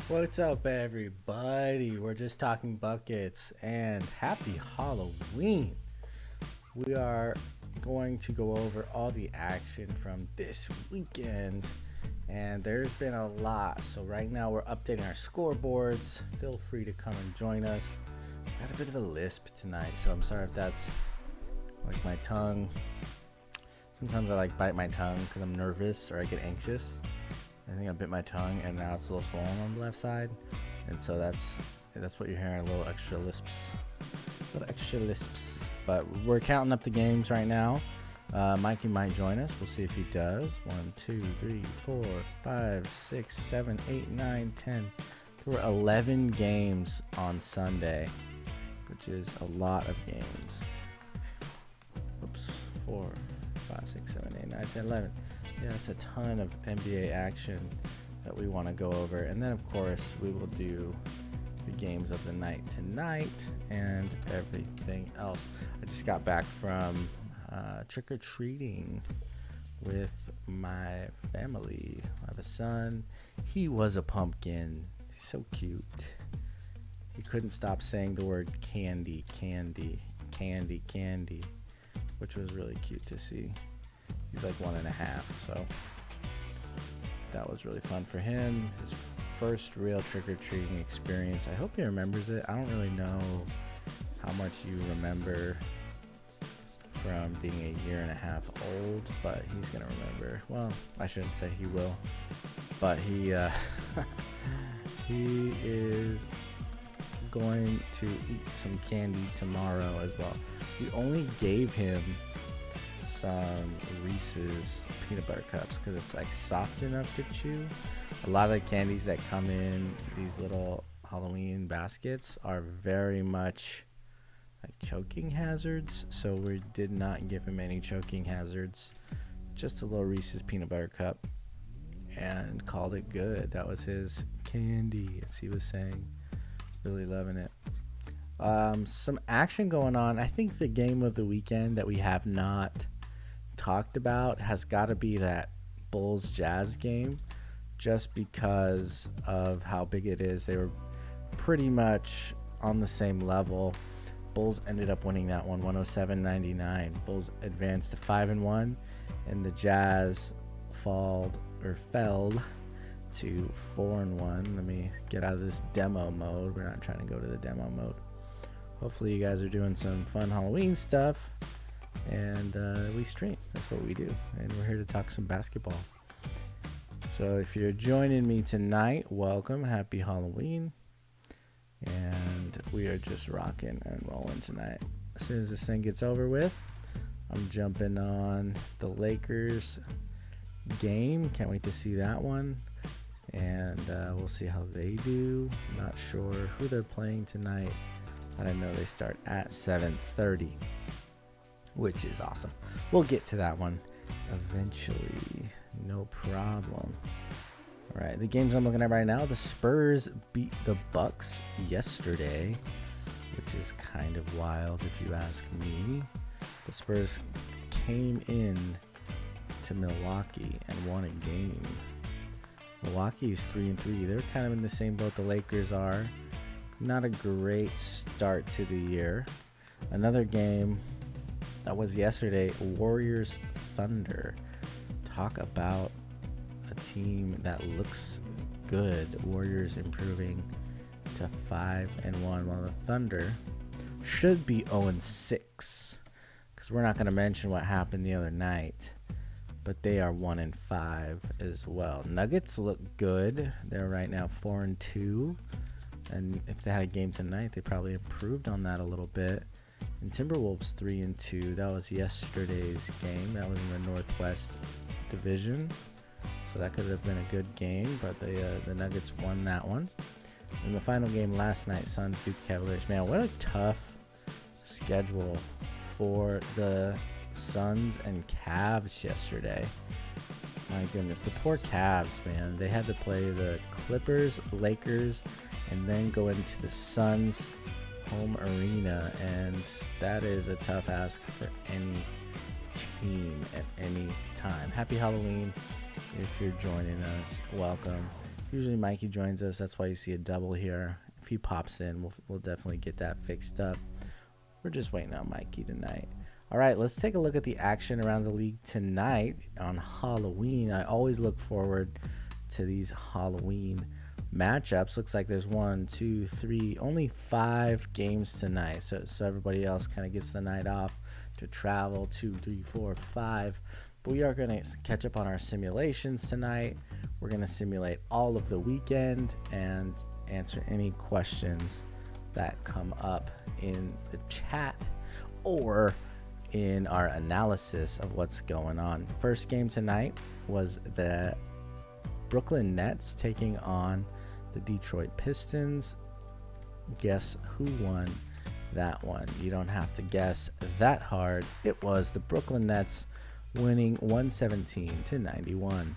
What's up, everybody? We're just talking buckets and happy Halloween. We are going to go over all the action from this weekend, and there's been a lot. So, right now, we're updating our scoreboards. Feel free to come and join us. Got a bit of a lisp tonight, so I'm sorry if that's like my tongue. Sometimes I like bite my tongue because I'm nervous or I get anxious. I think I bit my tongue and now it's a little swollen on the left side, and so that's what you're hearing, a little extra lisps, But we're counting up the games right now. Mikey might join us. We'll see if he does. 1, 2, 3, 4, 5, 6, 7, 8, 9, 10. There were 11 games on Sunday, which is a lot of games. Oops, 4, 5, 6, 7, 8, 9, 10, 11. Yeah, it's a ton of NBA action that we want to go over. And then, of course, we will do the games of the night tonight and everything else. I just got back from trick-or-treating with my family. I have a son. He was a pumpkin. He's so cute. He couldn't stop saying the word candy, candy, candy, candy, which was really cute to see. He's like 1.5, so that was really fun for him. His first real trick-or-treating experience. I hope he remembers it. I don't really know how much you remember from being 1.5 years old, but he's gonna remember. Well, I shouldn't say he will, but he he is going to eat some candy tomorrow as well. We only gave him some Reese's peanut butter cups because it's like soft enough to chew. A lot of the candies that come in these little Halloween baskets are very much like choking hazards, so we did not give him any choking hazards, just a little Reese's peanut butter cup, and called it good. That was his candy, as he was saying. Really loving it. Some action going on. I think the game of the weekend that we have not talked about has got to be that Bulls Jazz game, just because of how big it is. They were pretty much on the same level. Bulls ended up winning that one 107-99. Bulls advanced to 5-1, and the Jazz fell to 4-1. Let me get out of this demo mode. We're not trying to go to the demo mode. Hopefully you guys are doing some fun Halloween stuff, and we stream. That's what we do, and we're here to talk some basketball. So if you're joining me tonight, welcome. Happy Halloween. And we are just rocking and rolling tonight. As soon as this thing gets over with, I'm jumping on the Lakers game. Can't wait to see that one. And we'll see how they do. Not sure who they're playing tonight. I know they start at 7:30, which is awesome. We'll get to that one eventually. No problem. All right, the games I'm looking at right now, the Spurs beat the Bucks yesterday, which is kind of wild if you ask me. The Spurs came in to Milwaukee and won a game. Milwaukee's 3-3. They're kind of in the same boat the Lakers are. Not a great start to the year. Another game that was yesterday, Warriors Thunder. Talk about a team that looks good. Warriors improving to 5-1, while the Thunder should be 0-6, because we're not going to mention what happened the other night, but they are 1-5 as well. Nuggets look good. They're right now 4-2, and if they had a game tonight, they probably improved on that a little bit. And Timberwolves 3-2. That was yesterday's game. That was in the Northwest Division, so that could have been a good game, but the Nuggets won that one. In the final game last night, Suns beat the Cavaliers. Man, what a tough schedule for the Suns and Cavs yesterday. My goodness, the poor Cavs, man. They had to play the Clippers, Lakers, and then go into the Suns home arena, and that is a tough ask for any team at any time. Happy Halloween if you're joining us. Welcome. Usually Mikey joins us. That's why you see a double here. If he pops in, we'll definitely get that fixed up. We're just waiting on Mikey tonight. All right, let's take a look at the action around the league tonight on Halloween. I always look forward to these Halloween matchups. Looks like there's 1, 2, 3, only 5 games tonight. So everybody else kind of gets the night off to travel. 2, 3, 4, 5. But we are going to catch up on our simulations tonight. We're going to simulate all of the weekend and answer any questions that come up in the chat or in our analysis of what's going on. First game tonight was the Brooklyn Nets taking on the Detroit Pistons. Guess who won that one? You don't have to guess that hard. It was the Brooklyn Nets winning 117-91.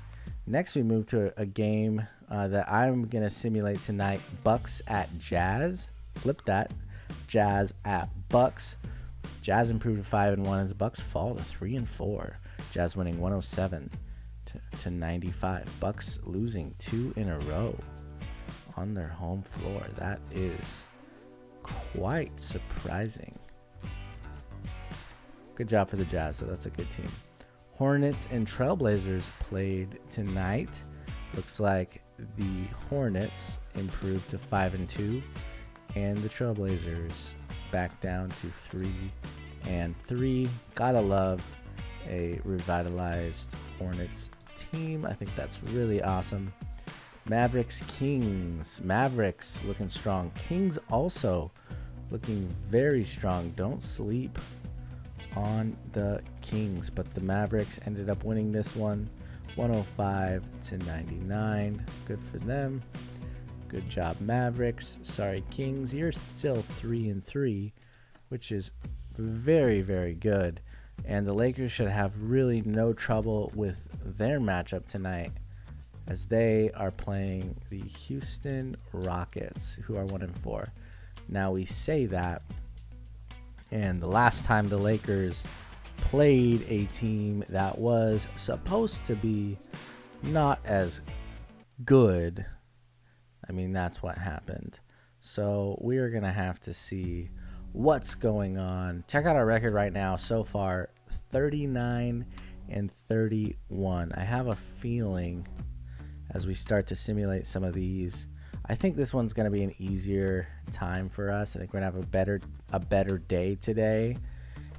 Next, we move to a game that I'm going to simulate tonight. Bucks at Jazz. Flip that. Jazz at Bucks. Jazz improved to 5-1 as the Bucks fall to 3-4. Jazz winning 107-95. Bucks losing 2 in a row on their home floor. That is quite surprising. Good job for the Jazz, so that's a good team. Hornets and Trailblazers played tonight. Looks like the Hornets improved to 5-2, and the Trailblazers back down to 3-3. Gotta love a revitalized Hornets team. I think that's really awesome. Mavericks Kings. Mavericks looking strong. Kings also looking very strong. Don't sleep on the Kings, but the Mavericks ended up winning this one 105-99. Good for them. Good job, Mavericks. Sorry, Kings, you're still 3-3, which is very, very good. And the Lakers should have really no trouble with their matchup tonight, as they are playing the Houston Rockets, who are 1-4. Now we say that, and the last time the Lakers played a team that was supposed to be not as good, I mean, that's what happened. So we are going to have to see what's going on. Check out our record right now. So far, 39-31. I have a feeling as we start to simulate some of these, I think this one's going to be an easier time for us. I think we're going to have a better day today,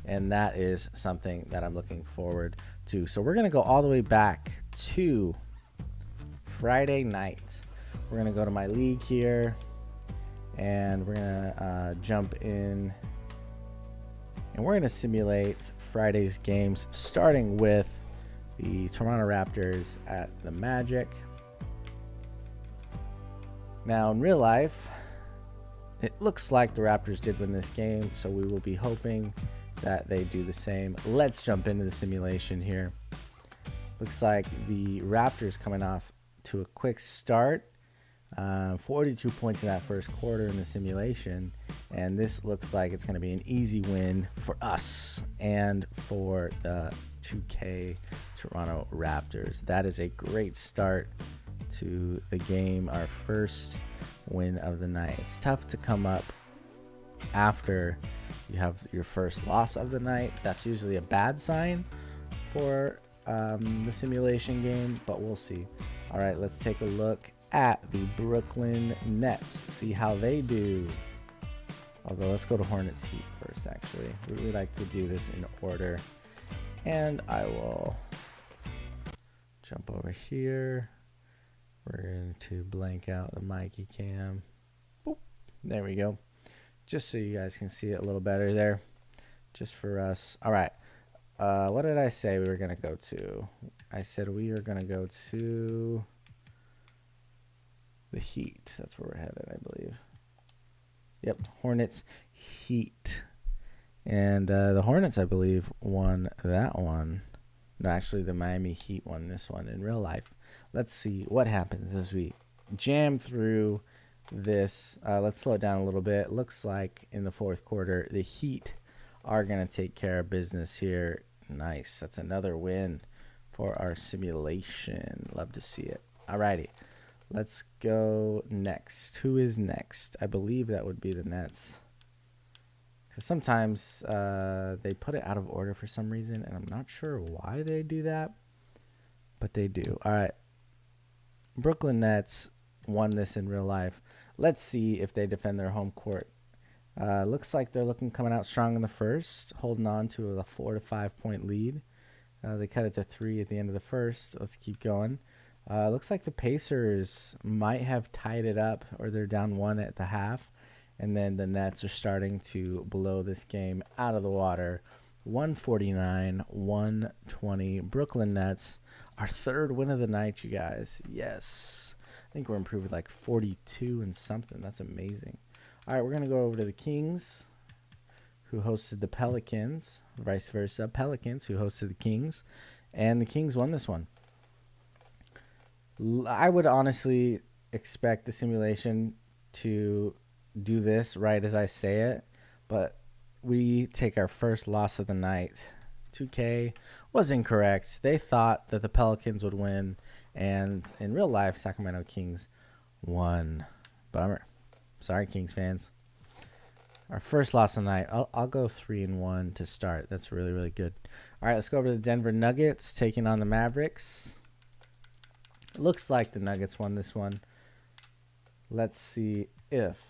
and that is something that I'm looking forward to. So we're going to go all the way back to Friday night. We're going to go to my league here, and we're going to jump in, and we're going to simulate Friday's games, starting with the Toronto Raptors at the Magic. Now, in real life, it looks like the Raptors did win this game, so we will be hoping that they do the same. Let's jump into the simulation here. Looks like the Raptors coming off to a quick start. 42 points in that first quarter in the simulation, and this looks like it's going to be an easy win for us and for the 2K Toronto Raptors. That is a great start to the game, our first win of the night. It's tough to come up after you have your first loss of the night. That's usually a bad sign for the simulation game, but we'll see. All right, let's take a look at the Brooklyn Nets, see how they do. Although, let's go to Hornets Heat first, actually. We like to do this in order. And I will jump over here. We're going to blank out the Mikey cam. Boop. There we go. Just so you guys can see it a little better there. Just for us. All right. What did I say we were going to go to? I said we are going to go to the Heat. That's where we're headed, I believe. Yep. Hornets Heat. And the Hornets, I believe, won that one. No, actually, the Miami Heat won this one in real life. Let's see what happens as we jam through this. Let's slow it down a little bit. Looks like in the fourth quarter, the Heat are going to take care of business here. Nice. That's another win for our simulation. Love to see it. Alrighty. Let's go next. Who is next? I believe that would be the Nets. Because sometimes they put it out of order for some reason, and I'm not sure why they do that, but they do. All right. Brooklyn Nets won this in real life. Let's see if they defend their home court. Looks like they're coming out strong in the first, holding on to a 4 to 5 point lead. They cut it to 3 at the end of the first. Let's keep going. Looks like the Pacers might have tied it up, or they're down 1 at the half. And then the Nets are starting to blow this game out of the water. 149-120. Brooklyn Nets, our third win of the night, you guys. Yes. I think we're improving like 42 and something. That's amazing. All right, we're going to go over to the Kings, who hosted the Pelicans. Vice versa. Pelicans, who hosted the Kings. And the Kings won this one. I would honestly expect the simulation to do this right as I say it, but we take our first loss of the night. 2K was incorrect. They thought that the Pelicans would win, and in real life, Sacramento Kings won. Bummer. Sorry, Kings fans. Our first loss of the night. I'll go 3-1 to start. That's really, really good. All right, let's go over to the Denver Nuggets taking on the Mavericks. It looks like the Nuggets won this one. Let's see if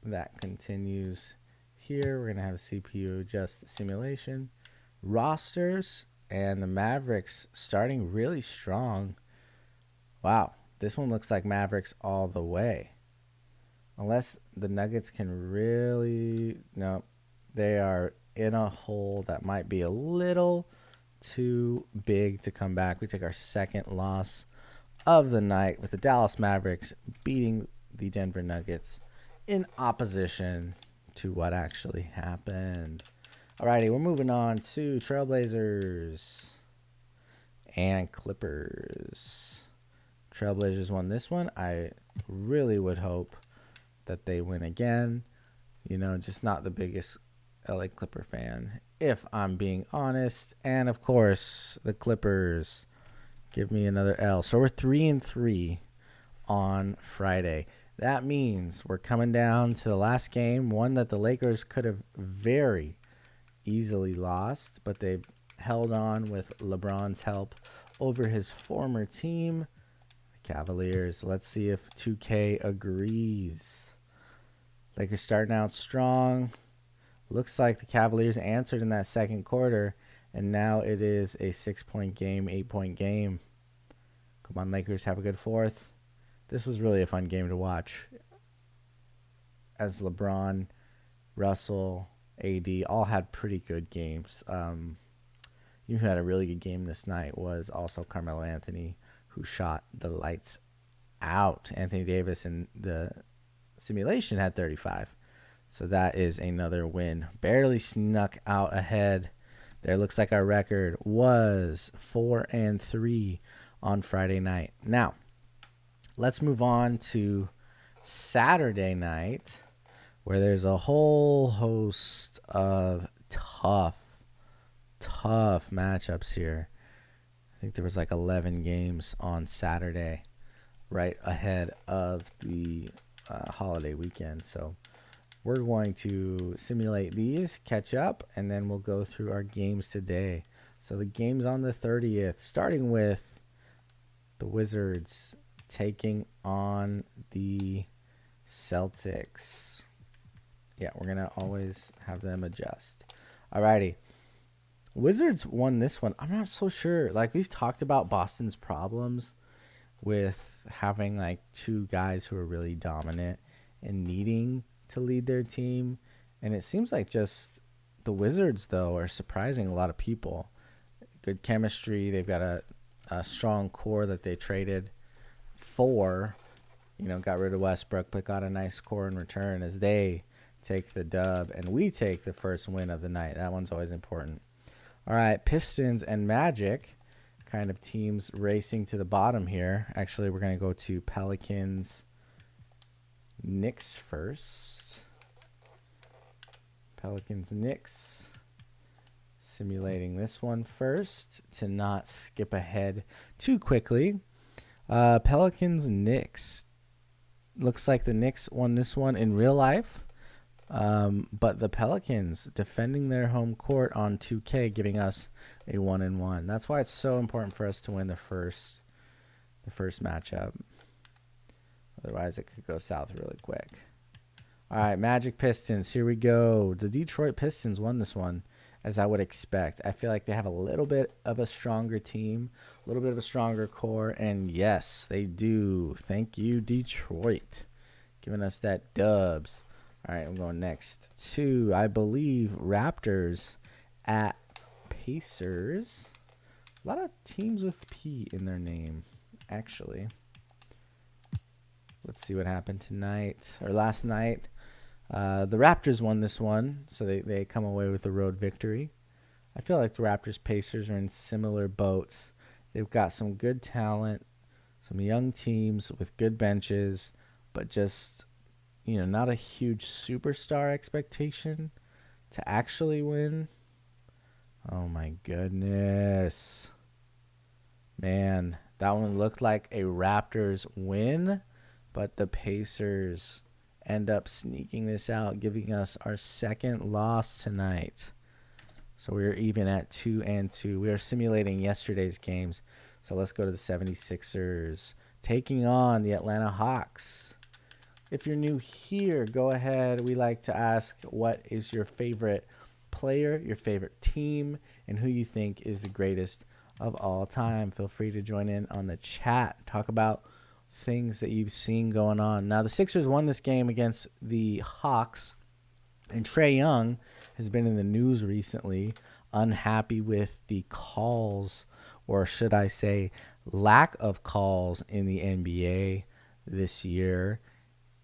that continues here. We're going to have CPU adjust the simulation. Rosters and the Mavericks starting really strong. Wow, this one looks like Mavericks all the way. Unless the Nuggets can really... No, they are in a hole that might be a little too big to come back. We take our second loss of the night with the Dallas Mavericks beating the Denver Nuggets in opposition to what actually happened. Alrighty, we're moving on to Trailblazers and Clippers. Trailblazers won this one. I really would hope that they win again. You know, just not the biggest LA Clipper fan, if I'm being honest. And of course, the Clippers give me another L. So we're 3-3 on Friday. That means we're coming down to the last game, one that the Lakers could have very easily lost, but they held on with LeBron's help over his former team, the Cavaliers. Let's see if 2K agrees. Lakers starting out strong. Looks like the Cavaliers answered in that second quarter, and now it is a 6-point game, 8-point game. Come on, Lakers, have a good fourth. This was really a fun game to watch, as LeBron, Russell, AD all had pretty good games. You who had a really good game this night was also Carmelo Anthony, who shot the lights out. Anthony Davis in the simulation had 35. So that is another win. Barely snuck out ahead. There looks like our record was 4-3 on Friday night. Now, let's move on to Saturday night, where there's a whole host of tough matchups here. I think there was like 11 games on Saturday, right ahead of the holiday weekend. So we're going to simulate these, catch up, and then we'll go through our games today. So the games on the 30th, starting with the Wizards taking on the Celtics. Yeah, we're going to always have them adjust. Alrighty. Wizards won this one. I'm not so sure. Like, we've talked about Boston's problems with having like two guys who are really dominant and needing to lead their team. And it seems like just the Wizards, though, are surprising a lot of people. Good chemistry. They've got a strong core that they traded for. You know, got rid of Westbrook, but got a nice core in return as they take the dub. And we take the first win of the night. That one's always important. All right, Pistons and Magic, kind of teams racing to the bottom here. Actually, we're going to go to Pelicans, Knicks first. Pelicans, Knicks. Simulating this one first to not skip ahead too quickly. Pelicans Knicks. Looks like the Knicks won this one in real life. But the Pelicans defending their home court on 2K, giving us a 1-1. That's why it's so important for us to win the first matchup. Otherwise, it could go south really quick. All right, Magic Pistons. Here we go. The Detroit Pistons won this one, as I would expect. I feel like they have a little bit of a stronger team, a little bit of a stronger core, and yes, they do. Thank you, Detroit, giving us that dubs. All right, I'm going next to, I believe, Raptors at Pacers. A lot of teams with P in their name, actually. Let's see what happened tonight, or last night. The Raptors won this one, so they come away with a road victory. I feel like the Raptors-Pacers are in similar boats. They've got some good talent, some young teams with good benches, but just, not a huge superstar expectation to actually win. Oh, my goodness. Man, that one looked like a Raptors win, but the Pacers end up sneaking this out, giving us our second loss tonight. So we're even at 2-2. We are simulating yesterday's games. So let's go to the 76ers, taking on the Atlanta Hawks. If you're new here, go ahead. We like to ask, what is your favorite player, your favorite team, and who you think is the greatest of all time? Feel free to join in on the chat. Talk about things that you've seen going on. Now, the Sixers won this game against the Hawks, and Trae Young has been in the news recently, unhappy with the calls, or should I say lack of calls in the NBA this year.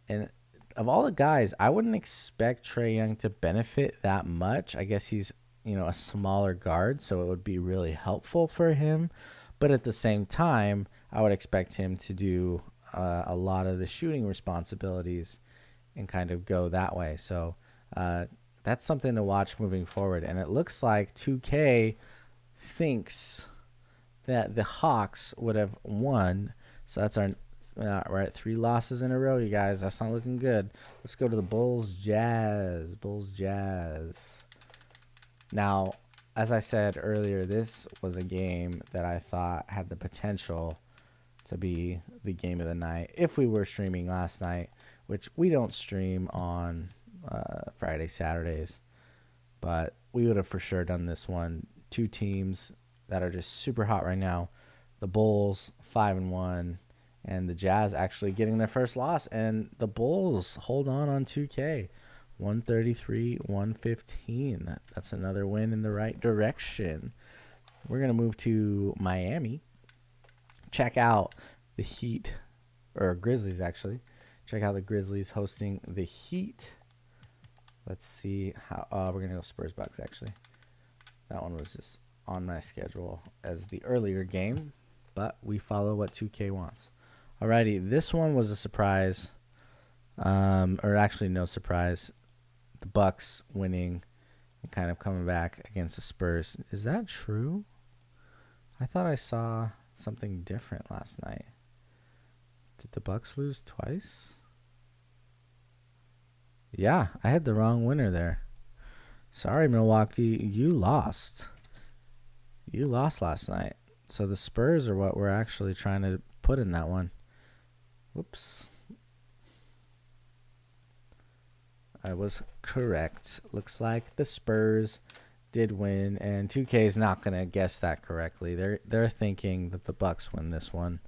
And of all the guys, I wouldn't expect Trae Young to benefit that much. I guess he's, a smaller guard, so it would be really helpful for him. But at the same time, I would expect him to do a lot of the shooting responsibilities and kind of go that way. So that's something to watch moving forward. And it looks like 2K thinks that the Hawks would have won. So that's we're at 3 losses in a row, you guys. That's not looking good. Let's go to the Bulls Jazz. Bulls Jazz. Now, as I said earlier, this was a game that I thought had the potential to be the game of the night if we were streaming last night, which we don't stream on Friday, Saturdays. But we would have for sure done this one. 2 teams that are just super hot right now. The Bulls, 5-1, and the Jazz actually getting their first loss. And the Bulls hold on 2K. 133-115. That's another win in the right direction. We're going to move to Miami. Check out the Heat, or Grizzlies actually. Check out the Grizzlies hosting the Heat. Let's see how we're going to go Spurs Bucks actually. That one was just on my schedule as the earlier game, but we follow what 2K wants. Alrighty, this one was a surprise. Or actually no surprise. The Bucks winning and kind of coming back against the Spurs. Is that true? I thought I saw something different last night. Did the Bucks lose twice? Yeah, I had the wrong winner there. Sorry, Milwaukee, you lost. You lost last night. So the Spurs are what we're actually trying to put in that one. Whoops. I was correct. Looks like the Spurs did win, and 2K is not going to guess that correctly. They're thinking that the Bucks win this one,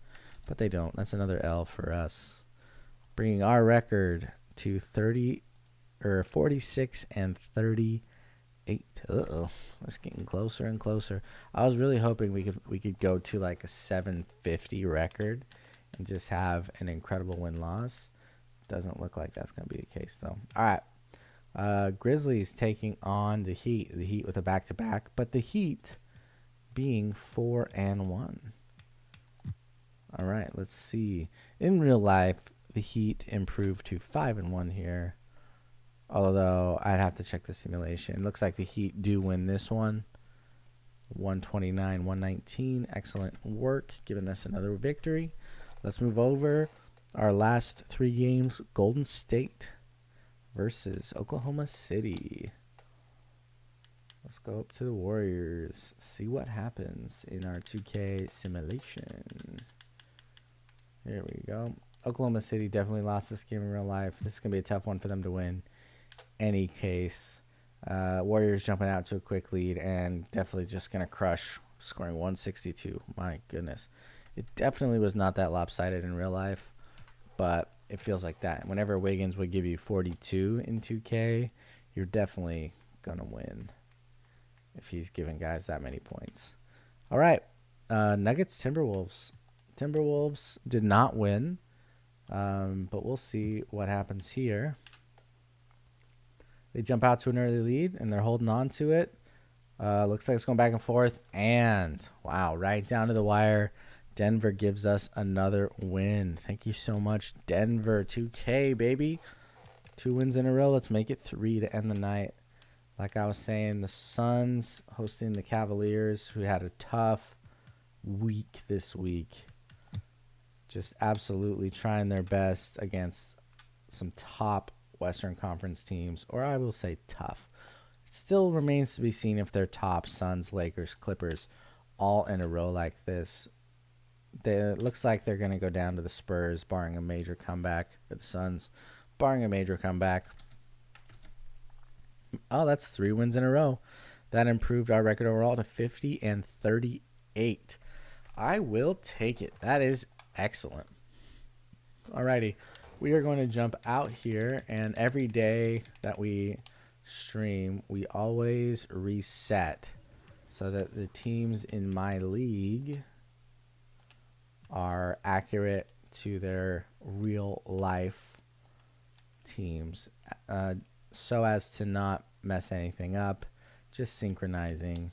but they don't. That's another L for us, bringing our record to 46-38. Uh-oh, it's getting closer and closer. I was really hoping we could go to like a 750 record and just have an incredible win-loss. Doesn't look like that's going to be the case, though. All right. Grizzlies taking on the Heat. The Heat with a back-to-back, but the Heat being 4-1. All right, let's see. In real life, the Heat improved to 5-1 here. Although I'd have to check the simulation. Looks like the Heat do win this one. 129-119. Excellent work, giving us another victory. Let's move over. Our last 3 games, Golden State versus Oklahoma City. Let's go up to the Warriors. See what happens in our 2K simulation. Here we go. Oklahoma City definitely lost this game in real life. This is going to be a tough one for them to win. Any case. Warriors jumping out to a quick lead and definitely just going to crush, scoring 162. My goodness. It definitely was not that lopsided in real life, but it feels like that. Whenever Wiggins would give you 42 in 2K, you're definitely going to win if he's giving guys that many points. All right. Nuggets, Timberwolves. Timberwolves did not win, but we'll see what happens here. They jump out to an early lead, and they're holding on to it. Looks like it's going back and forth, and wow, right down to the wire. Denver gives us another win. Thank you so much, Denver. 2K, baby. 2 wins in a row. Let's make it 3 to end the night. Like I was saying, the Suns hosting the Cavaliers, who had a tough week this week. Just absolutely trying their best against some top Western Conference teams, or I will say tough. It still remains to be seen if they're top. Suns, Lakers, Clippers, all in a row like this. It looks like they're going to go down to the Spurs, barring a major comeback, or the Suns, barring a major comeback. Oh, that's 3 wins in a row. That improved our record overall to 50 and 38. I will take it. That is excellent. Alrighty. We are going to jump out here, and every day that we stream, we always reset so that the teams in my league are accurate to their real life teams, so as to not mess anything up, just synchronizing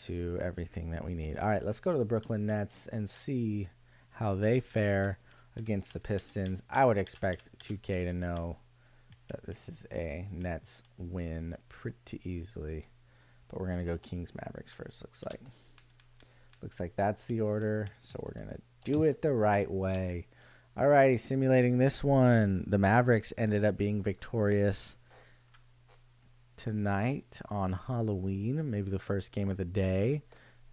to everything that we need. All right, let's go to the Brooklyn Nets and see how they fare against the Pistons. I would expect 2K to know that this is a Nets win pretty easily, but we're going to go Kings Mavericks first, looks like that's the order, so we're going to do it the right way. Alrighty, simulating this one. The Mavericks ended up being victorious tonight on Halloween, maybe the first game of the day.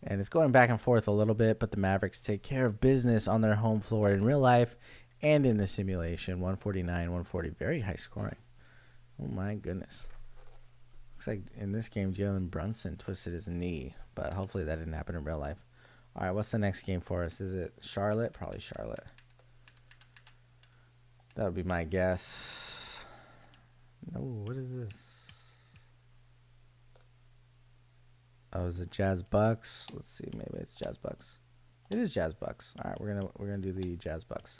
And it's going back and forth a little bit, but the Mavericks take care of business on their home floor in real life and in the simulation. 149, 140, very high scoring. Oh my goodness. Looks like in this game, Jalen Brunson twisted his knee, but hopefully that didn't happen in real life. All right, what's the next game for us? Is it Charlotte? Probably Charlotte. That would be my guess. No, what is this? Oh, is it Jazz Bucks? Let's see, maybe it's Jazz Bucks. It is Jazz Bucks. All right, we're gonna do the Jazz Bucks.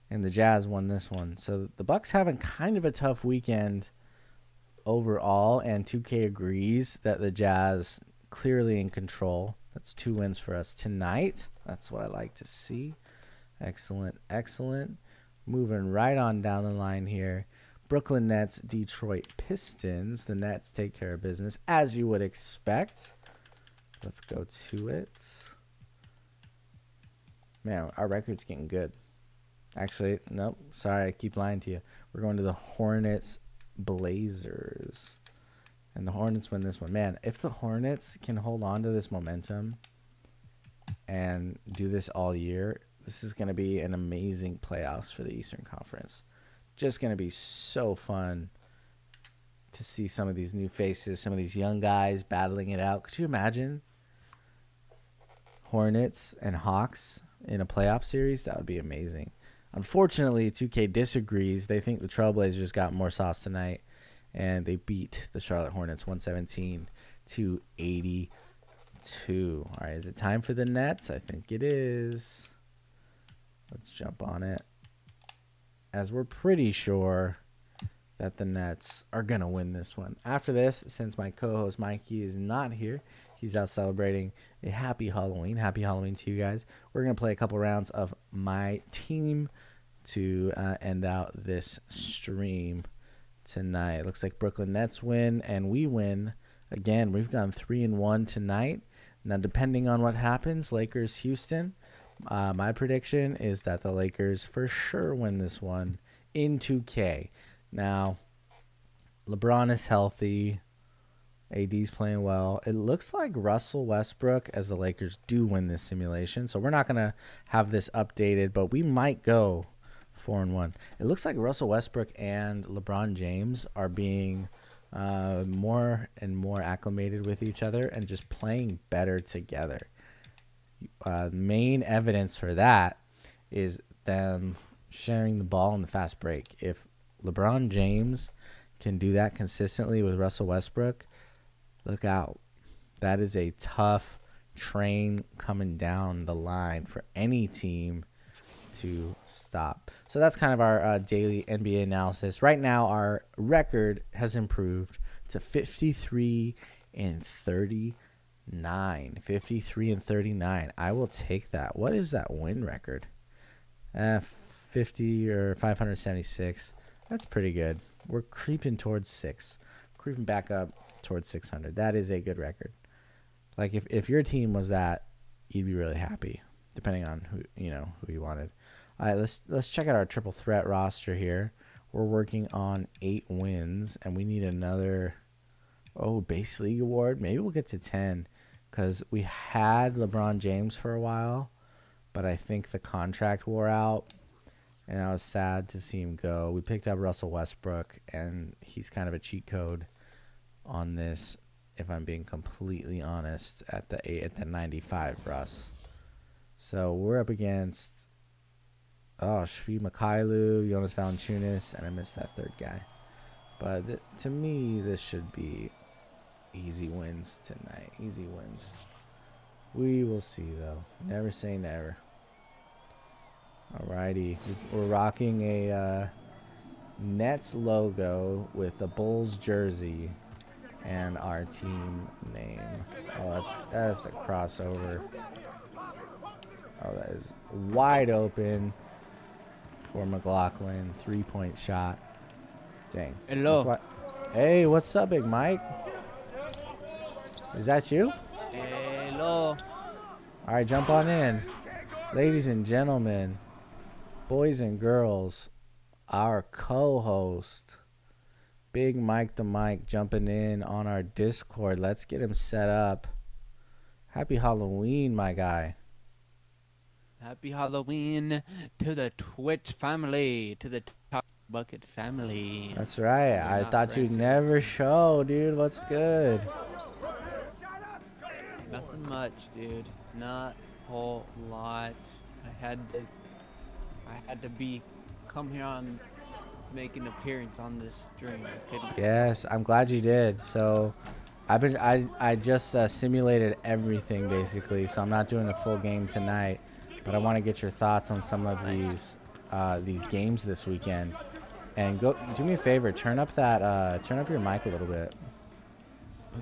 And the Jazz won this one. So the Bucks having kind of a tough weekend overall, and 2K agrees that the Jazz clearly in control. That's 2 wins for us tonight. That's what I like to see. Excellent, excellent. Moving right on down the line here. Brooklyn Nets, Detroit Pistons. The Nets take care of business, as you would expect. Let's go to it. Man, our record's getting good. Actually, nope. Sorry, I keep lying to you. We're going to the Hornets, Blazers. And the Hornets win this one. Man, if the Hornets can hold on to this momentum and do this all year, this is going to be an amazing playoffs for the Eastern Conference. Just going to be so fun to see some of these new faces, some of these young guys battling it out. Could you imagine Hornets and Hawks in a playoff series? That would be amazing. Unfortunately, 2K disagrees. They think the Trailblazers got more sauce tonight, and they beat the Charlotte Hornets 117 to 82. All right, is it time for the Nets? I think it is. Let's jump on it, as we're pretty sure that the Nets are going to win this one. After this, since my co-host Mikey is not here, he's out celebrating a happy Halloween. Happy Halloween to you guys. We're going to play a couple rounds of my team to end out this stream tonight. Looks like Brooklyn Nets win and we win. Again, we've gone 3-1 tonight. Now, depending on what happens, Lakers, Houston, My prediction is that the Lakers for sure win this one in 2K. Now, LeBron is healthy. AD's playing well. It looks like Russell Westbrook as the Lakers do win this simulation. So we're not going to have this updated, but we might go 4-1. It looks like Russell Westbrook and LeBron James are being more and more acclimated with each other and just playing better together. Main evidence for that is them sharing the ball in the fast break. If LeBron James can do that consistently with Russell Westbrook, look out. That is a tough train coming down the line for any team to stop. So that's kind of our daily NBA analysis. Right now, our record has improved to 53 and 39. 53 and 39. I will take that. What is that win record? 50 or 576. That's pretty good. We're creeping towards 6. Creeping back up towards 600. That is a good record. Like if your team was that, you'd be really happy, depending on who you wanted. All right, let's check out our triple threat roster here. We're working on 8 wins, and we need another base league award. Maybe we'll get to 10, because we had LeBron James for a while, but I think the contract wore out, and I was sad to see him go. We picked up Russell Westbrook, and he's kind of a cheat code on this, if I'm being completely honest, at the 95 Russ. So we're up against Svi Mikhailu, Jonas Valanciunas, and I missed that third guy. But to me, this should be easy wins tonight. Easy wins. We will see, though. Never say never. Alrighty. We're rocking a Nets logo with the Bulls jersey and our team name. That's a crossover. That is wide open for McLaughlin. 3-point shot. Dang. Hello. Hey, what's up, Big Mike? Is that you? Hello. All right, jump on in. Ladies and gentlemen, boys and girls, our co-host, Big Mike the Mike, jumping in on our Discord. Let's get him set up. Happy Halloween, my guy. Happy Halloween to the Twitch family, to the Top Bucket family. That's right. I thought you'd never show, dude. What's good? Nothing much, dude. Not a whole lot. I had to come here on make an appearance on this stream. Yes, I'm glad you did. So I just simulated everything basically, so I'm not doing a full game tonight, but I want to get your thoughts on some of these games this weekend. And do me a favor, turn up your mic a little bit.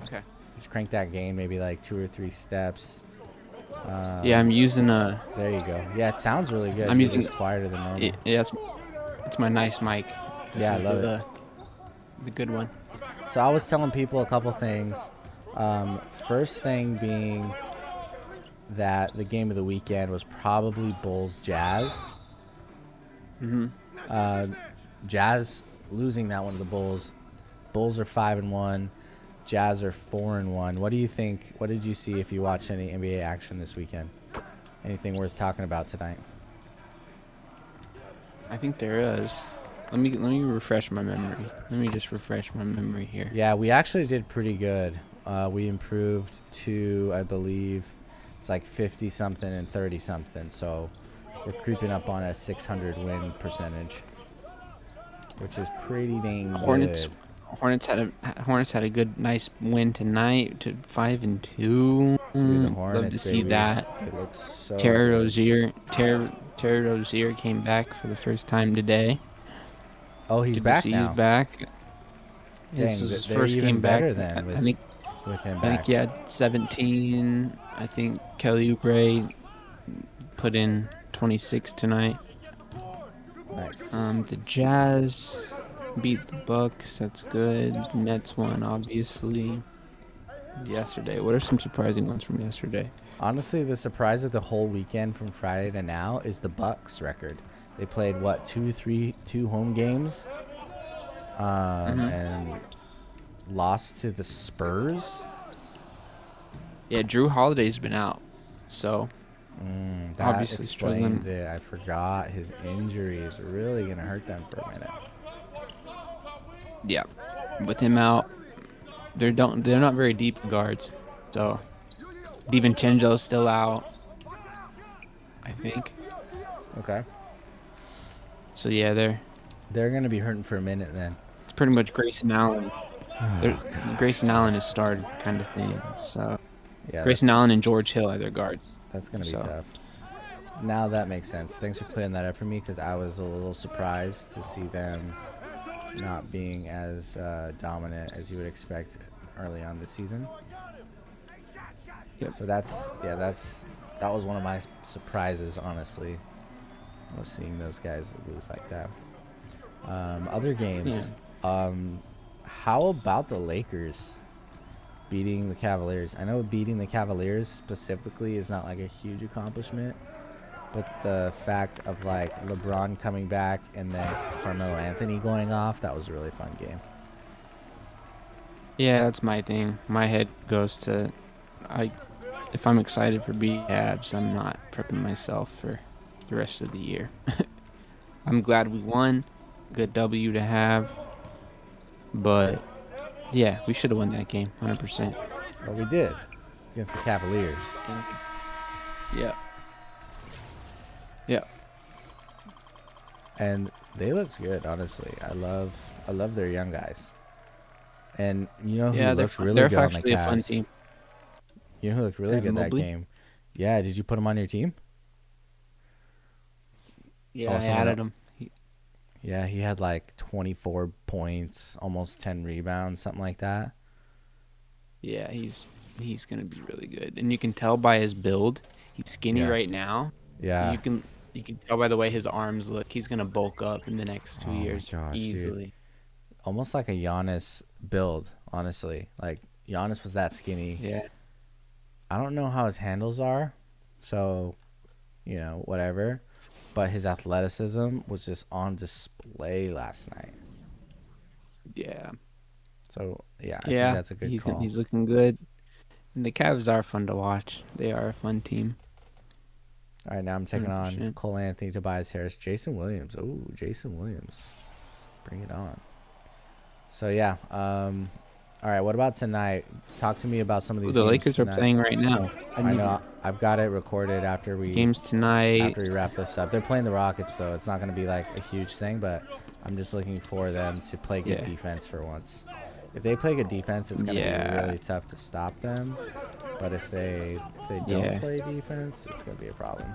Okay. Just crank that gain maybe like 2 or 3 steps. Yeah, I'm using There you go. Yeah, it sounds really good. I'm using quieter than normal. Yeah, it's my nice mic. This I is love it. The good one. So I was telling people a couple things. First thing being that the game of the weekend was probably Bulls Jazz. Jazz losing that one to the Bulls. Bulls are 5-1. Jazz are 4-1. What do you think? What did you see if you watched any NBA action this weekend? Anything worth talking about tonight? I think there is. Let me refresh my memory. Let me just refresh my memory here. Yeah, we actually did pretty good. We improved to, I believe, it's like 50-something and 30-something. So we're creeping up on a 600 win percentage, which is pretty dang good. Hornets had a good, nice win tonight to 5-2. Dude, the Hornets, love to see baby. that. It looks so Terry good. Rozier came back for the first time today. Oh, he's back now. He's back. Dang, This is his they're first even game better back. than with I think him I back. think he had 17. I think Kelly Oubre put in 26 tonight. Nice. The Jazz beat the Bucks. That's good. The Nets won, obviously. Yesterday. What are some surprising ones from yesterday? Honestly, the surprise of the whole weekend from Friday to now is the Bucks record. They played what, two home games, and lost to the Spurs. Yeah, Drew Holiday's been out, so That obviously explains struggling. it. I forgot his injury is really gonna hurt them for a minute. Yeah, with him out, they're not very deep in guards. So DiVincenzo's still out, I think. Okay, So yeah, they're gonna be hurting for a minute then. it's pretty much Grayson Allen. Grayson Allen is started kind of thing. So Yeah, Grayson Allen and George Hill are their guards. that's gonna be So. tough. Now that makes sense. Thanks for clearing that up for me because I was a little surprised to see them not being as dominant as you would expect early on this season. Yep. So that was one of my surprises, honestly. Was seeing those guys lose like that. Other games. How about the Lakers beating the Cavaliers? I know beating the Cavaliers specifically is not like a huge accomplishment, but the fact of like LeBron coming back and then Carmelo Anthony going off, that was a really fun game. Yeah, that's my thing. My head goes to, if I'm excited for beating Cavs, I'm not prepping myself for the rest of the year. I'm glad we won. Good W to have. But yeah, we should have won that game, 100%. Well, we did against the Cavaliers. Yeah. Yeah. And they looked good, honestly. I love their young guys. And you know who looked really they're good on the actually a fun Cavs? team. You know who looked really good that Mobley? game? Yeah, did you put him on your team? Yeah, I someone added el- him. Yeah, he had like 24 points, almost 10 rebounds, something like that. Yeah, he's gonna be really good, and you can tell by his build. He's skinny Yeah. right now. Yeah. You can tell by the way his arms look. He's gonna bulk up in the next 2 Oh my years gosh, dude. easily. Almost like a Giannis build, honestly. Like Giannis was that skinny. Yeah. I don't know how his handles are, so whatever. But his athleticism was just on display last night. Yeah. So yeah, I Yeah. think that's a good call. He's looking good. And the Cavs are fun to watch. They are a fun team. All right, now I'm taking on 100%. Cole Anthony, Tobias Harris, Jason Williams. Oh, Jason Williams, bring it on. So yeah, all right. What about tonight? Talk to me about some of these. The games Lakers are tonight. playing right now. I know. I've got it recorded after we Games tonight. wrap this up. They're playing the Rockets, though. It's not going to be like a huge thing, but I'm just looking for them to play good defense for once. If they play good defense, it's going to be really tough to stop them. But if they don't play defense, it's going to be a problem.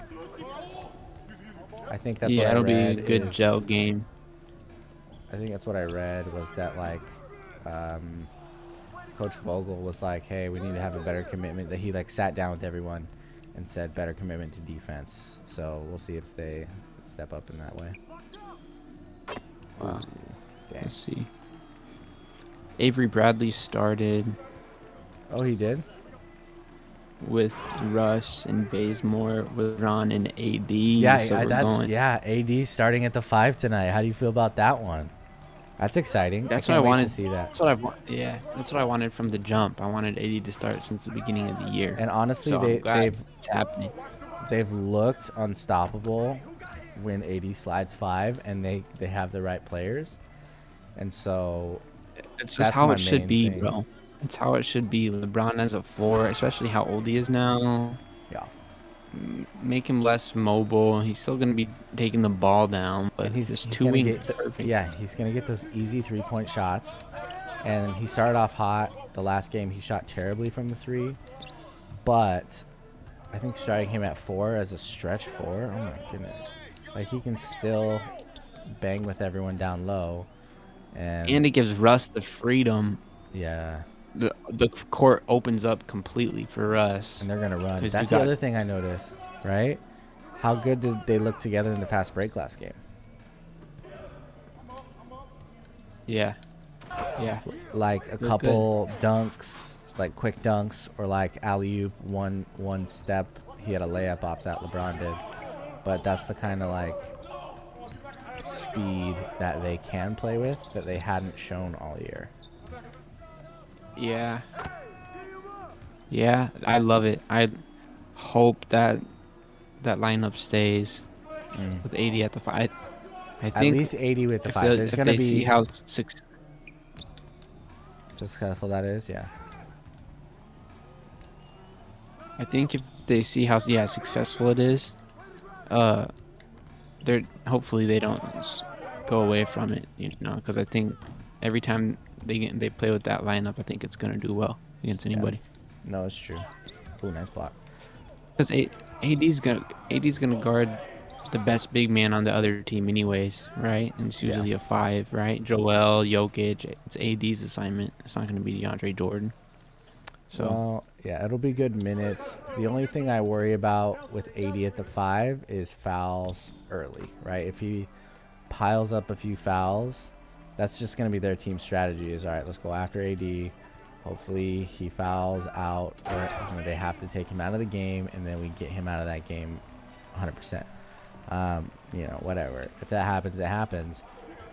I think that's what I it'll read. be a good gel game. I think that's what I read was that like Coach Vogel was like, hey, we need to have a better commitment. That he like sat down with everyone and said better commitment to defense. So we'll see if they step up in that way. Wow. Dang. Let's see. Avery Bradley started Oh, he did? with Russ and Bazemore with Ron and AD. Yeah, so we're going. AD starting at the 5 tonight. How do you feel about that one? That's exciting. That's I what I can't wait wanted to see that. That's what I wanted from the jump. I wanted AD to start since the beginning of the year. And honestly, So I'm glad they've it's happening. they've looked unstoppable when AD slides 5 and they have the right players. And so It's just that's how my it should main be, thing. bro. It's how it should be. LeBron as a 4, especially how old he is now. Yeah. Make him less mobile. He's still gonna be taking the ball down, but And he's he's 2 gonna wings get is perfect. Yeah, he's gonna get those easy 3-point shots. And he started off hot. The last game he shot terribly from the 3, but I think starting him at 4 as a stretch 4. Oh my goodness, like he can still bang with everyone down low, And it gives Russ the freedom. yeah, The court opens up completely for Russ. and they're gonna run. 'Cause That's you the got- other thing I noticed, right? How good did they look together in the fast break last game? Yeah. Yeah. Like a Look couple dunks, like quick dunks or like alley oop one step. He had a layup off that LeBron did, but that's the kind of like speed that they can play with that they hadn't shown all year. Yeah. Yeah, I love it. I hope that lineup stays with 80 at the 5. I At think least 80 with the if 5. There's if gonna they see be how successful that is, yeah. I think if they see how successful it is, they're hopefully they don't go away from it, you know, because I think every time they play with that lineup, I think it's gonna do well against anybody. Yeah. No, it's true. Ooh, nice block. Because AD's gonna guard the best big man on the other team anyways, right? And it's usually a 5, right? Joel, Jokic, it's AD's assignment. It's not gonna be DeAndre Jordan. So well, yeah, it'll be good minutes. The only thing I worry about with 80 at the 5 is fouls early, right? If he piles up a few fouls, that's just going to be their team strategy is, all right, let's go after AD. Hopefully he fouls out, or they have to take him out of the game, and then we get him out of that game 100%. Whatever. If that happens, it happens.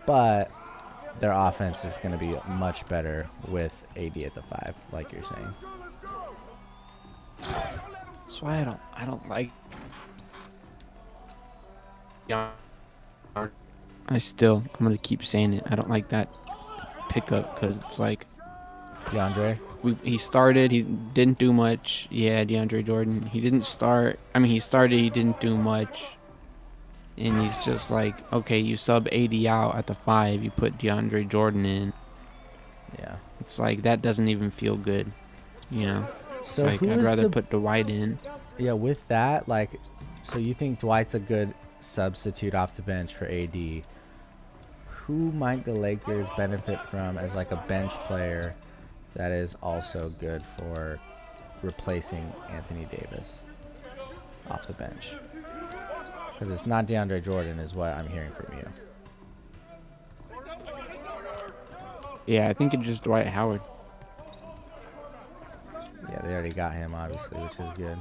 But their offense is going to be much better with AD at the 5, like you're saying. that's why I don't like. Yeah. I'm gonna keep saying it. I don't like that pickup because it's like DeAndre. He started. He didn't do much. Yeah, DeAndre Jordan. He didn't start. I mean, he started. He didn't do much. And he's just like, okay, you sub 80 out at the 5. You put DeAndre Jordan in. Yeah. It's like that doesn't even feel good, you know. So like I'd rather put Dwight in. Yeah, with that, like, so you think Dwight's a good substitute off the bench for AD? Who might the Lakers benefit from as like a bench player that is also good for replacing Anthony Davis off the bench? Because it's not DeAndre Jordan is what I'm hearing from you. Yeah, I think it's just Dwight Howard. Yeah, they already got him, obviously, which is good.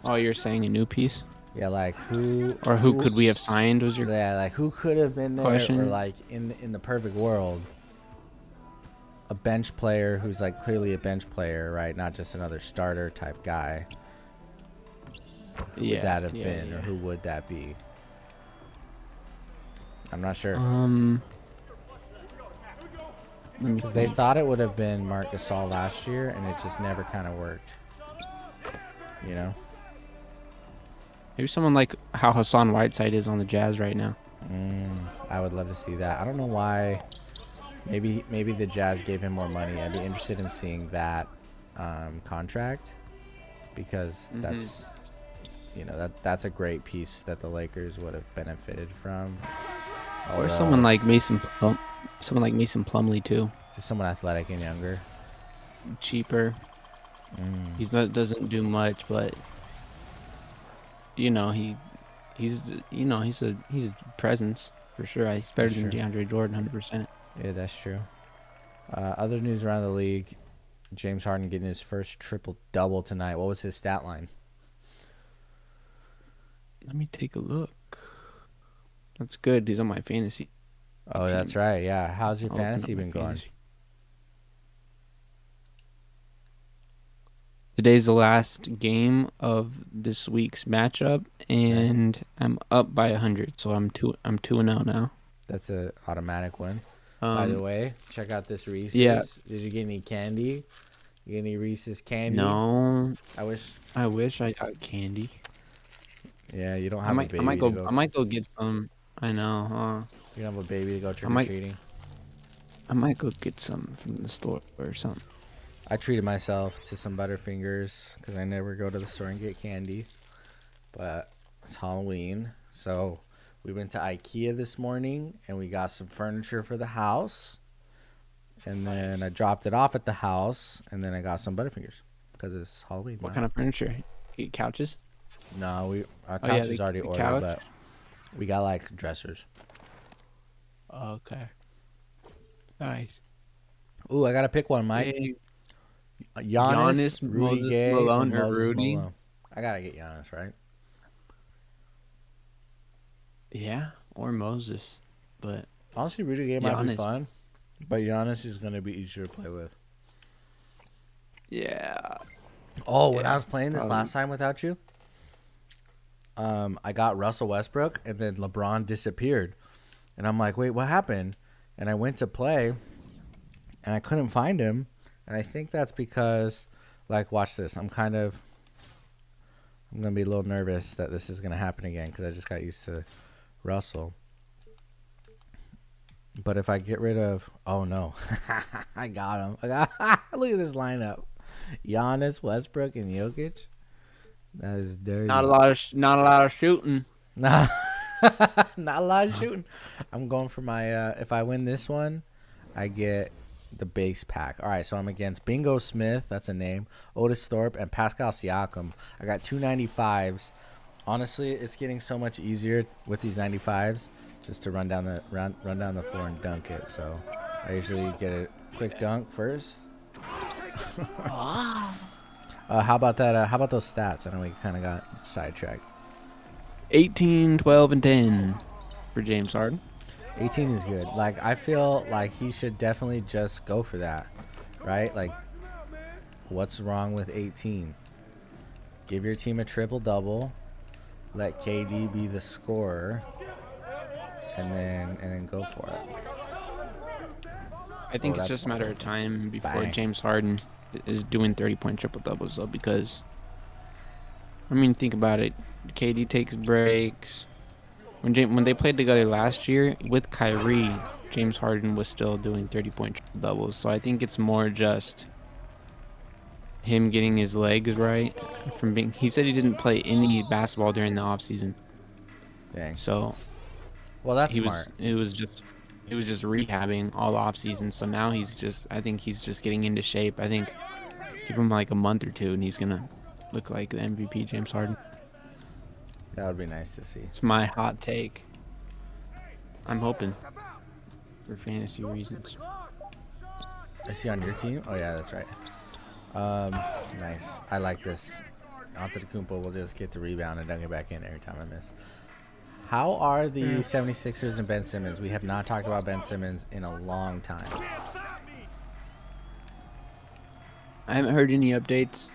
Oh, you're saying a new piece? Yeah, like who could we have signed was your like who could have been there question? or like in the perfect world a bench player who's like clearly a bench player, right? Not just another starter type guy. Who would that have been or who would that be? I'm not sure. Because they thought it would have been Marc Gasol last year and it just never kind of worked. You know? Maybe someone like how Hassan Whiteside is on the Jazz right now. I would love to see that. I don't know why. Maybe the Jazz gave him more money. I'd be interested in seeing that contract because that's, that's a great piece that the Lakers would have benefited from. Or someone like Mason Plumlee too. Just someone athletic and younger. Cheaper. Doesn't do much, but he's a presence for sure. He's better than DeAndre Jordan, 100%. Yeah, that's true. Other news around the league: James Harden getting his first triple-double tonight. What was his stat line? Let me take a look. That's good. He's on my fantasy. Oh, that's right. Yeah. How's your fantasy been going? Today's the last game of this week's matchup, and I'm up by 100, so I'm 2-0 now. That's an automatic win. By the way, check out this Reese's. Yeah. Did you get any candy? You get any Reese's candy? No. I wish I got candy. Yeah, you don't have a baby. I might go get some. I know, huh? You don't have a baby to go trick-or-treating? I might go get some from the store or something. I treated myself to some Butterfingers because I never go to the store and get candy. But it's Halloween, so we went to IKEA this morning and we got some furniture for the house. And then I dropped it off at the house, and then I got some Butterfingers because it's Halloween. What kind of furniture? You get couches? No, our couch is already ordered, couch? but we got like dressers. Okay. Nice. Ooh, I gotta pick one, Mike. Hey, Giannis, Giannis, Rudy Moses Gay, or Malone, or Moses Rudy. Malone. I gotta get Giannis, right? Yeah, or Moses. But Honestly, Rudy Gay might be Giannis. fun, but Giannis is gonna be easier to play with. Yeah. Oh, when I Yeah. was playing this Probably. last time without you, I got Russell Westbrook, and then LeBron disappeared, and I'm like, wait, what happened? And I went to play, and I couldn't find him, and I think that's because, like, watch this. I'm gonna be a little nervous that this is gonna happen again because I just got used to Russell. But if I get rid of, oh no, I got him. Look at this lineup: Giannis, Westbrook, and Jokic. That is dirty. Not a lot of shooting. Not, not a lot of shooting. I'm going for my. If I win this one, I get the base pack. All right, so I'm against Bingo Smith. That's a name. Otis Thorpe and Pascal Siakam. I got 295s. Honestly, it's getting so much easier with these 95s just to run down the floor and dunk it. So I usually get a quick dunk first. How about that? How about those stats? I know we kind of got sidetracked. 18, 12, and 10 for James Harden. 18 is good. Like, I feel like he should definitely just go for that, right? Like, what's wrong with 18? Give your team a triple double. Let KD be the scorer, and then go for it. I think Oh, it's that's just a matter of time before bang. James Harden is doing 30-point triple doubles, though, because I mean, think about it. KD takes breaks. When they played together last year with Kyrie, James Harden was still doing 30-point triple doubles. So I think it's more just him getting his legs right from being. He said he didn't play any basketball during the offseason. Dang. So Well, that's he smart. was it was just rehabbing all off season. So now I think he's just getting into shape. I think give him like a month or two and he's gonna look like the MVP James Harden. That would be nice to see. It's my hot take. I'm hoping for fantasy reasons. Is he on your team? Oh yeah, that's right. Nice. I like this. Antetokounmpo will just get the rebound and dunk it back in every time I miss. How are the 76ers and Ben Simmons? We have not talked about Ben Simmons in a long time. I haven't heard any updates.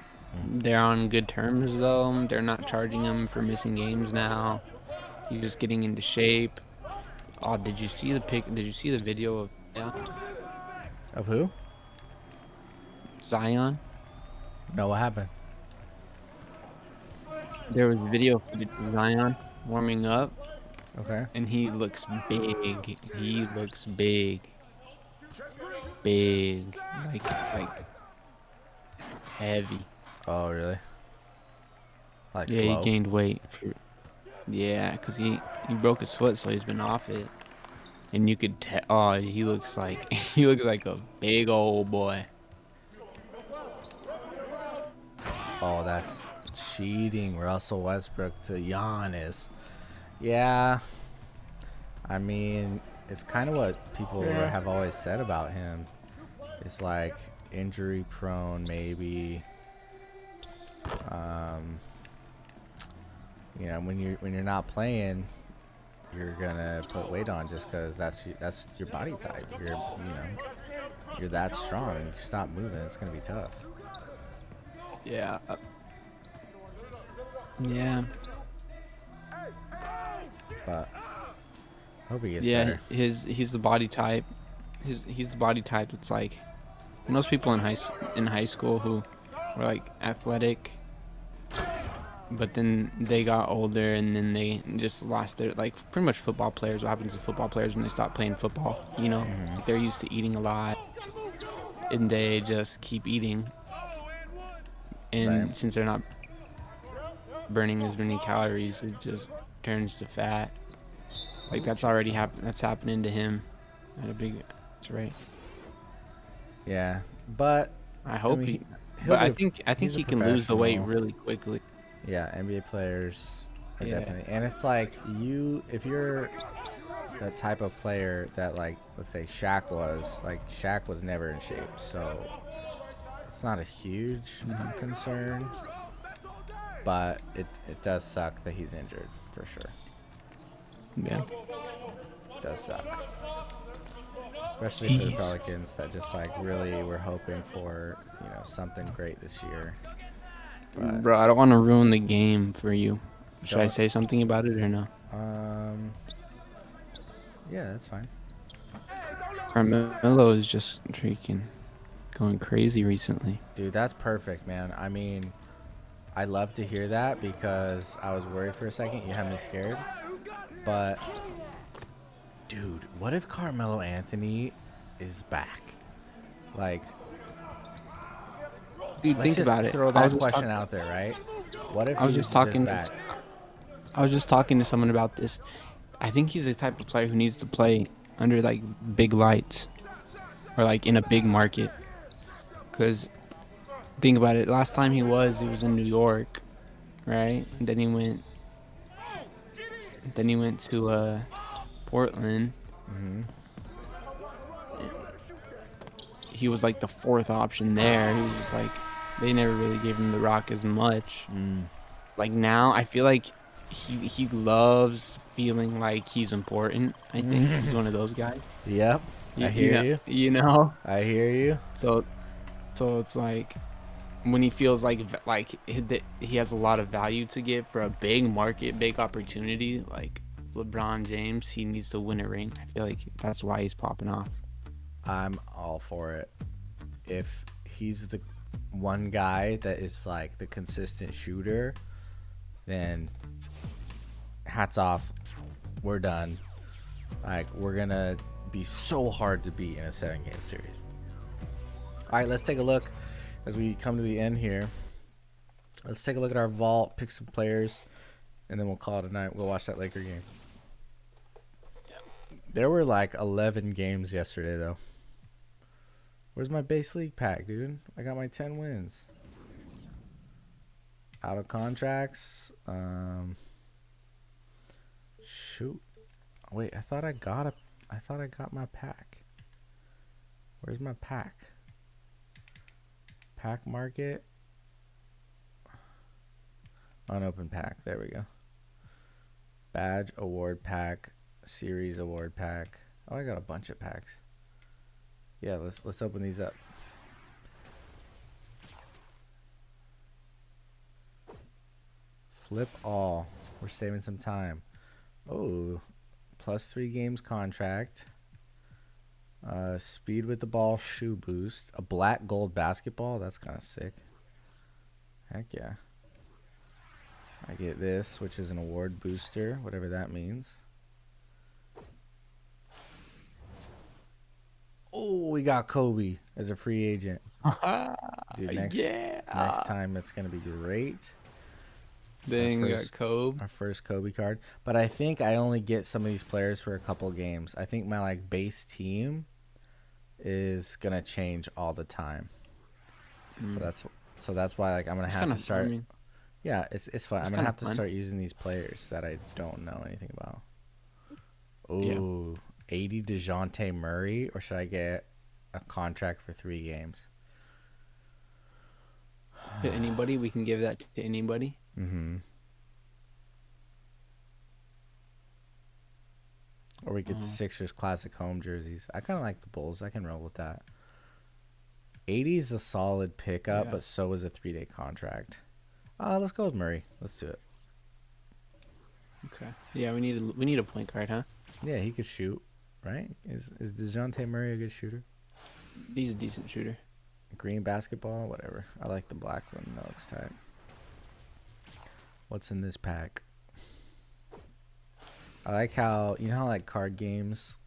They're on good terms though. They're not charging him for missing games now. He's just getting into shape. Oh, did you see the pic? Did you see the video of Of who? Zion? No, what happened? There was a video of Zion warming up, Okay. and he looks big. He looks big, big, like heavy. Oh, really? Like Yeah, he slow? gained weight. Yeah, cause he broke his foot, so he's been off it. And you could tell. Oh, he looks like he looks like a big old boy. Oh, that's cheating. Russell Westbrook to Giannis. Yeah. I mean, it's kind of what people have always said about him. It's like injury prone, maybe. You know, when you're not playing, you're gonna put weight on just because that's your body type. You're that strong. You stop moving, it's gonna be tough. Yeah. Yeah. But hope he gets Yeah. better. He's the body type. He's the body type that's like, those people in high school who were like athletic, but then they got older and then they just lost their, like, pretty much football players. What happens to football players when they stop playing football? You know, like they're used to eating a lot, and they just keep eating. And Right. since they're not burning as many calories, it just turns to fat. Like that's already happened. That's happening to him at a big. That's right. Yeah, but I hope mean, he. he'll But I be a- think he's a he can lose the weight professional. really quickly. Yeah, NBA players are Yeah. definitely, and it's like if you're that type of player that, like, let's say Shaq was. Like, Shaq was never in shape, so it's not a huge concern. But it does suck that he's injured, for sure. Yeah. It does suck. Especially for the Pelicans that just, like, really were hoping for, something great this year. But, Bro, I don't want to ruin the game for you. Should I Don't- say something about it or no? yeah, that's fine. Carmelo is just freaking going crazy recently. Dude, that's perfect, man. I mean, I love to hear that because I was worried for a second. You had me scared. But, dude, what if Carmelo Anthony is back? Like, Dude, let's think just about it. throw I that was just question out there, right? What if I was he's just talking. back? I was just talking to someone about this. I think he's the type of player who needs to play under like big lights, or like in a big market. Cause think about it. Last time he was in New York, right? And then he went. Then he went to Portland. Mm-hmm. He was like the fourth option there. He was just like they never really gave him the rock as much. Like now, I feel like he loves feeling like he's important. I think he's one of those guys. Yep. I hear you. You know. I hear you. So it's like when he feels like he has a lot of value to give for a big market, big opportunity, like LeBron James, he needs to win a ring. I feel like that's why he's popping off. I'm all for it. If he's the one guy that is like the consistent shooter, then hats off. We're done. Like, we're gonna be so hard to beat in a 7-game series. All right, let's take a look as we come to the end here. Let's take a look at our vault, pick some players, and then we'll call it a night. We'll watch that Laker game. There were like 11 games yesterday, though. Where's my base league pack, dude? I got my 10 wins. Out of contracts. Shoot. Wait, I thought I got my pack. Where's my pack? Pack market. Unopened pack. There we go. Badge award pack. Series award pack. Oh, I got a bunch of packs. Yeah, let's open these up. Flip all. We're saving some time. Oh, +3 games contract. Speed with the ball, shoe boost. A black gold basketball. That's kind of sick. Heck yeah. I get this, which is an award booster, whatever that means. Oh, we got Kobe as a free agent. Dude, next time it's going to be great. Then we got Kobe. Our first Kobe card. But I think I only get some of these players for a couple games. I think my like base team is going to change all the time. So that's why like I'm going to have to start. Yeah, it's fun. I'm going to have to start using these players that I don't know anything about. Ooh. Yeah. 80 DeJounte Murray, or should I get a contract for 3 games? To anybody? We can give that to anybody? Mm-hmm. Or we get the Sixers classic home jerseys. I kind of like the Bulls. I can roll with that. 80 is a solid pickup, but so is a 3-day contract. Let's go with Murray. Let's do it. Okay. Yeah, we need a point guard, huh? Yeah, he could shoot. Right? Is DeJounte Murray a good shooter? He's a decent shooter. Green basketball, whatever. I like the black one. That looks tight. What's in this pack? I like how, like card games,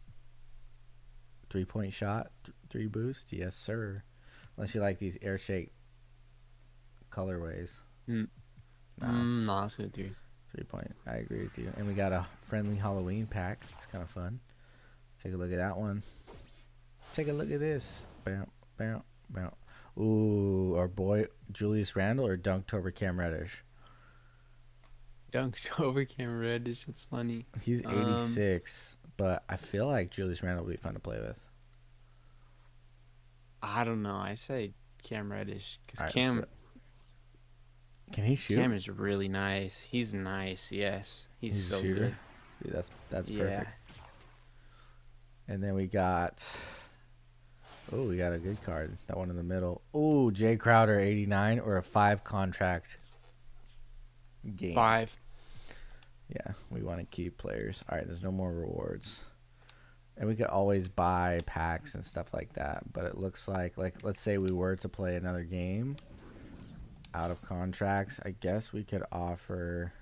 3-point shot, 3 boost? Yes, sir. Unless you like these air shake colorways. Nice. No, that's good, dude. 3-point. I agree with you. And we got a friendly Halloween pack. It's kind of fun. Take a look at that one. Take a look at this. Bam, bam, bam. Ooh, our boy Julius Randle or dunked over Cam Reddish? Dunked over Cam Reddish. That's funny. He's 86. but I feel like Julius Randle will be fun to play with. I don't know. I say Cam Reddish because All right, let's do it. Can he shoot? Cam is really nice. He's nice. Yes, he's He's a so shooter. good. Dude, that's Yeah. perfect. And then we got. Oh, we got a good card. That one in the middle. Oh, Jay Crowder 89 or a 5 contract game. 5. Yeah, we want to keep players. All right, there's no more rewards. And we could always buy packs and stuff like that. But it looks like let's say we were to play another game out of contracts. I guess we could offer.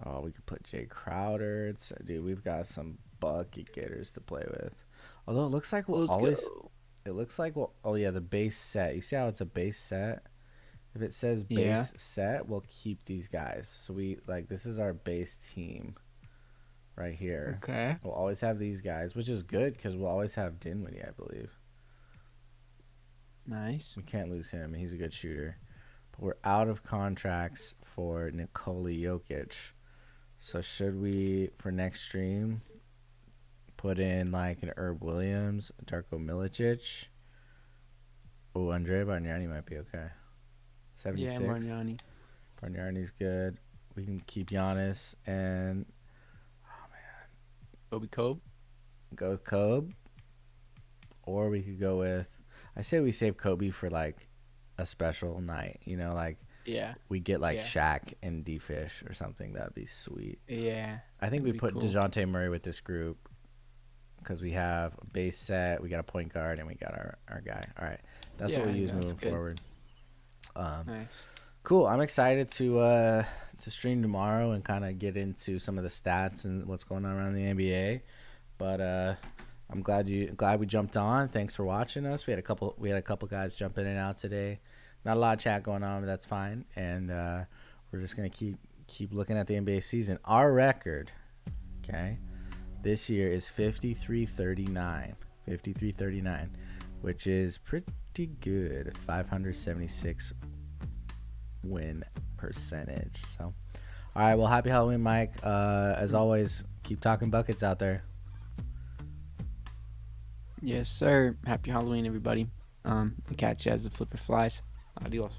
Oh, we could put Jay Crowder. Dude, we've got some bucket getters to play with. Although it looks like we'll always. Go. It looks like oh yeah, the base set. You see how it's a base set? If it says base set, we'll keep these guys. So this is our base team right here. Okay. We'll always have these guys, which is good because we'll always have Dinwiddie, I believe. Nice. We can't lose him. He's a good shooter. But we're out of contracts for Nikola Jokic. So should we, for next stream, put in like an Herb Williams, Darko Milicic? Oh, Andre Bargnani might be okay. 76. Yeah, Bargnani. Bargnani's good. We can keep Giannis and Kobe Kobe. go with Kobe. Or we could go with, I say we save Kobe for like a special night. You know, like Yeah. we get like Shaq and D-Fish or something. That'd be sweet. Yeah. I think we put cool. DeJounte Murray with this group because we have a base set, we got a point guard, and we got our guy. All right. That's what we use moving forward. Nice. Cool. I'm excited to stream tomorrow and kind of get into some of the stats and what's going on around the NBA. But I'm glad we jumped on. Thanks for watching us. We had a couple guys jump in and out today. Not a lot of chat going on, but that's fine. And we're just gonna keep looking at the NBA season. Our record, okay, this year is 53-39. 53-39, which is pretty good. 576 win percentage. So, all right. Well, happy Halloween, Mike. As always, keep talking buckets out there. Yes, sir. Happy Halloween, everybody. Catch you as the flipper flies. Adios.